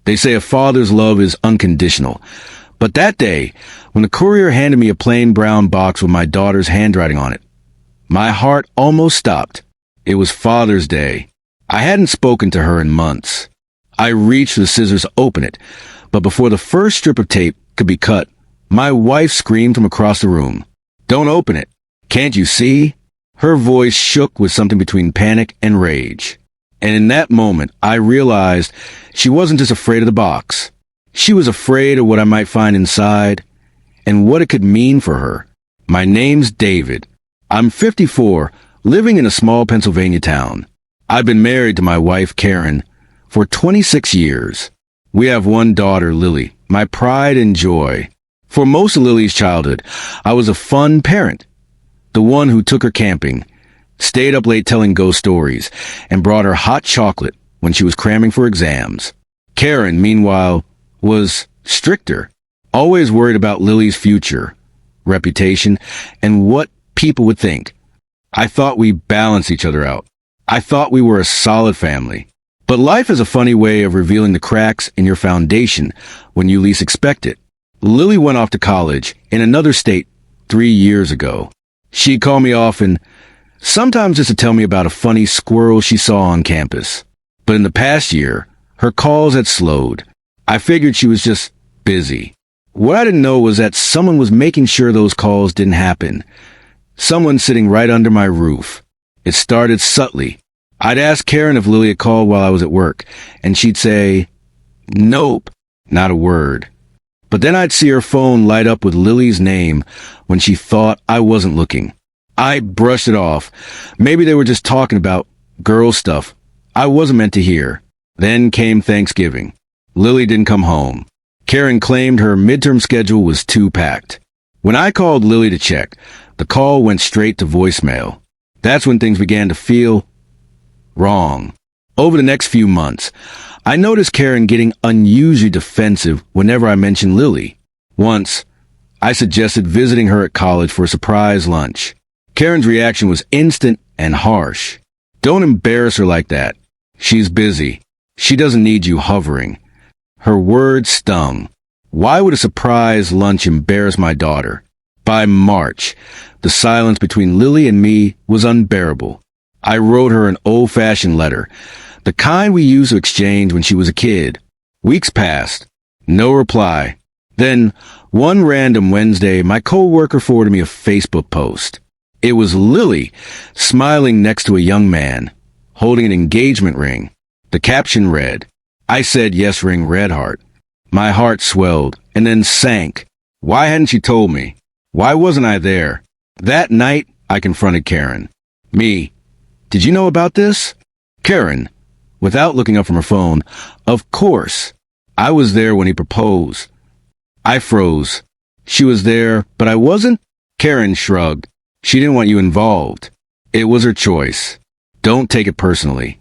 They say a father's love is unconditional. But that day, when the courier handed me a plain brown box with my daughter's handwriting on it, my heart almost stopped. It was Father's Day. I hadn't spoken to her in months. I reached for the scissors to open it, but before the first strip of tape could be cut, my wife screamed from across the room. "Don't open it. Can't you see?" Her voice shook with something between panic and rage. And in that moment, I realized she wasn't just afraid of the box. She was afraid of what I might find inside and what it could mean for her. My name's David. I'm 54, living in a small Pennsylvania town. I've been married to my wife, Karen, for 26 years. We have one daughter, Lily, my pride and joy. For most of Lily's childhood, I was a fun parent, the one who took her camping, stayed up late telling ghost stories, and brought her hot chocolate when she was cramming for exams. Karen, meanwhile, was stricter, always worried about Lily's future, reputation, and what people would think. I thought we balanced each other out. I thought we were a solid family. But life is a funny way of revealing the cracks in your foundation when you least expect it. Lily went off to college in another state 3 years ago. She'd call me often, sometimes just to tell me about a funny squirrel she saw on campus. But in the past year, her calls had slowed. I figured she was just busy. What I didn't know was that someone was making sure those calls didn't happen. Someone sitting right under my roof. It started subtly. I'd ask Karen if Lily had called while I was at work, and she'd say, "Nope," not a word. But then I'd see her phone light up with Lily's name when she thought I wasn't looking. I brushed it off. Maybe they were just talking about girl stuff I wasn't meant to hear. Then came Thanksgiving. Lily didn't come home. Karen claimed her midterm schedule was too packed. When I called Lily to check, the call went straight to voicemail. That's when things began to feel wrong. Over the next few months, I noticed Karen getting unusually defensive whenever I mentioned Lily. Once, I suggested visiting her at college for a surprise lunch. Karen's reaction was instant and harsh. "Don't embarrass her like that. She's busy. She doesn't need you hovering." Her words stung. Why would a surprise lunch embarrass my daughter? By March, the silence between Lily and me was unbearable. I wrote her an old-fashioned letter, the kind we used to exchange when she was a kid. Weeks passed. No reply. Then, one random Wednesday, my coworker forwarded me a Facebook post. It was Lily, smiling next to a young man, holding an engagement ring. The caption read, "I said yes, ring, red heart." My heart swelled and then sank. Why hadn't she told me? Why wasn't I there? That night, I confronted Karen. "Me, did you know about this?" Karen, without looking up from her phone, "Of course. I was there when he proposed." I froze. She was there, but I wasn't? Karen shrugged. She didn't want you involved. It was her choice. Don't take it personally.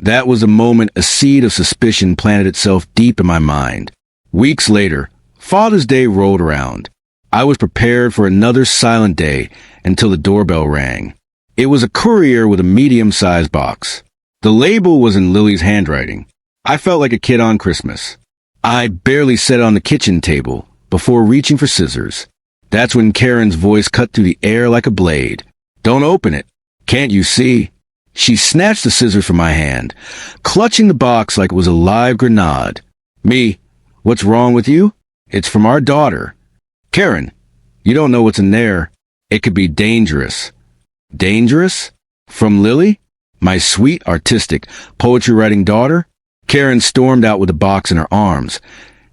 That was the moment a seed of suspicion planted itself deep in my mind. Weeks later, Father's Day rolled around. I was prepared for another silent day until the doorbell rang. It was a courier with a medium-sized box. The label was in Lily's handwriting. I felt like a kid on Christmas. I barely set it on the kitchen table before reaching for scissors. That's when Karen's voice cut through the air like a blade. "Don't open it. Can't you see?" She snatched the scissors from my hand, clutching the box like it was a live grenade. "Me, what's wrong with you? It's from our daughter." "Karen, you don't know what's in there. It could be dangerous." "Dangerous? From Lily? My sweet, artistic, poetry-writing daughter?" Karen stormed out with the box in her arms,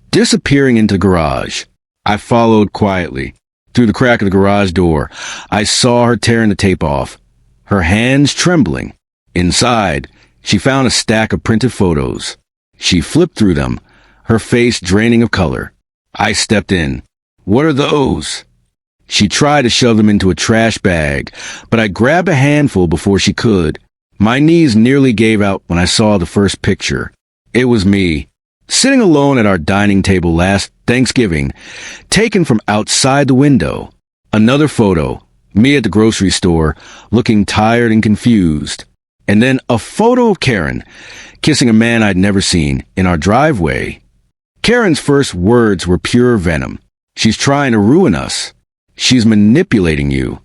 disappearing into the garage. I followed quietly. Through the crack of the garage door, I saw her tearing the tape off, her hands trembling. Inside, she found a stack of printed photos. She flipped through them, her face draining of color. I stepped in. "What are those?" She tried to shove them into a trash bag, but I grabbed a handful before she could. My knees nearly gave out when I saw the first picture. It was me, sitting alone at our dining table last Thanksgiving, taken from outside the window. Another photo, me at the grocery store, looking tired and confused. And then a photo of Karen, kissing a man I'd never seen, in our driveway. Karen's first words were pure venom. She's trying to ruin us. She's manipulating you.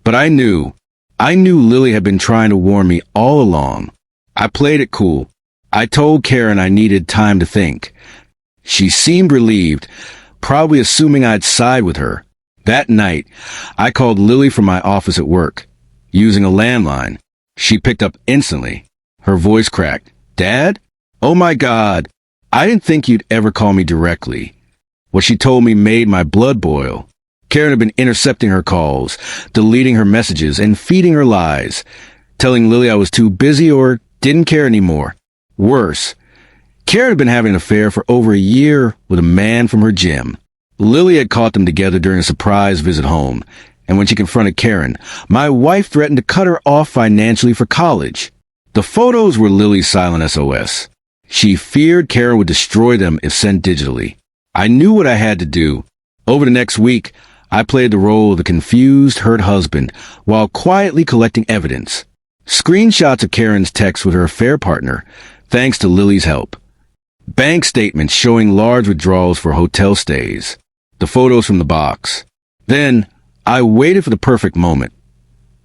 But I knew Lily had been trying to warn me all along. I played it cool. I told Karen I needed time to think. She seemed relieved, probably assuming I'd side with her. That night, I called Lily from my office at work, using a landline. She picked up instantly. Her voice cracked. "Dad? Oh my God. I didn't think you'd ever call me directly." What she told me made my blood boil. Karen had been intercepting her calls, deleting her messages, and feeding her lies, telling Lily I was too busy or didn't care anymore. Worse, Karen had been having an affair for over a year with a man from her gym. Lily had caught them together during a surprise visit home, and when she confronted Karen, my wife threatened to cut her off financially for college. The photos were Lily's silent SOS. She feared Karen would destroy them if sent digitally. I knew what I had to do. Over the next week, I played the role of the confused, hurt husband while quietly collecting evidence. Screenshots of Karen's texts with her affair partner, thanks to Lily's help. Bank statements showing large withdrawals for hotel stays. The photos from the box. Then, I waited for the perfect moment.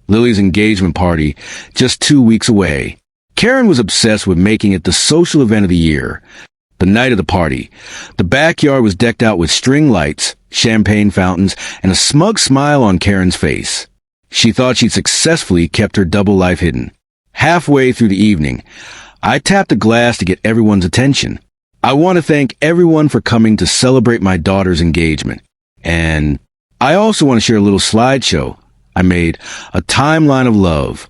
Lily's engagement party, just 2 weeks away. Karen was obsessed with making it the social event of the year. The night of the party, the backyard was decked out with string lights, champagne fountains, and a smug smile on Karen's face. She thought she'd successfully kept her double life hidden. Halfway through the evening, I tapped a glass to get everyone's attention. I want to thank everyone for coming to celebrate my daughter's engagement. And I also want to share a little slideshow I made, a timeline of love.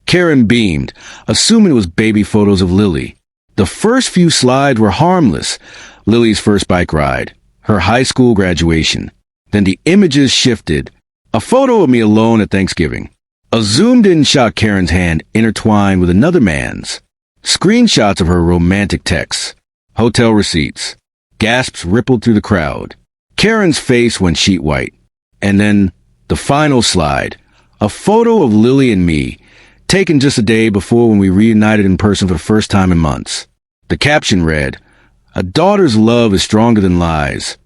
Karen beamed, assuming it was baby photos of Lily. The first few slides were harmless. Lily's first bike ride, her high school graduation. Then the images shifted. A photo of me alone at Thanksgiving. A zoomed-in shot Karen's hand intertwined with another man's. Screenshots of her romantic texts. Hotel receipts. Gasps rippled through the crowd. Karen's face went sheet white. And then the final slide. A photo of Lily and me, taken just a day before when we reunited in person for the first time in months. The caption read, "A daughter's love is stronger than lies."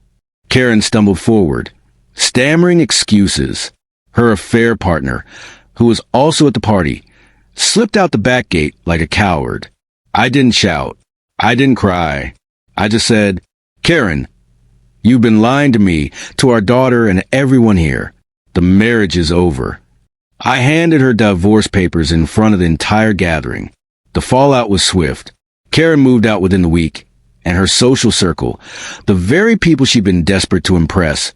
Karen stumbled forward, stammering excuses. Her affair partner, who was also at the party, slipped out the back gate like a coward. I didn't shout. I didn't cry. I just said, "Karen, you've been lying to me, to our daughter, and everyone here. The marriage is over." I handed her divorce papers in front of the entire gathering. The fallout was swift. Karen moved out within the week, and her social circle, the very people she'd been desperate to impress,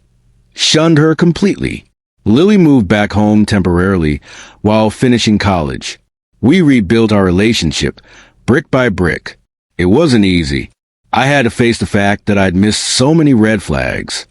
shunned her completely. Lily moved back home temporarily while finishing college. We rebuilt our relationship, brick by brick. It wasn't easy. I had to face the fact that I'd missed so many red flags.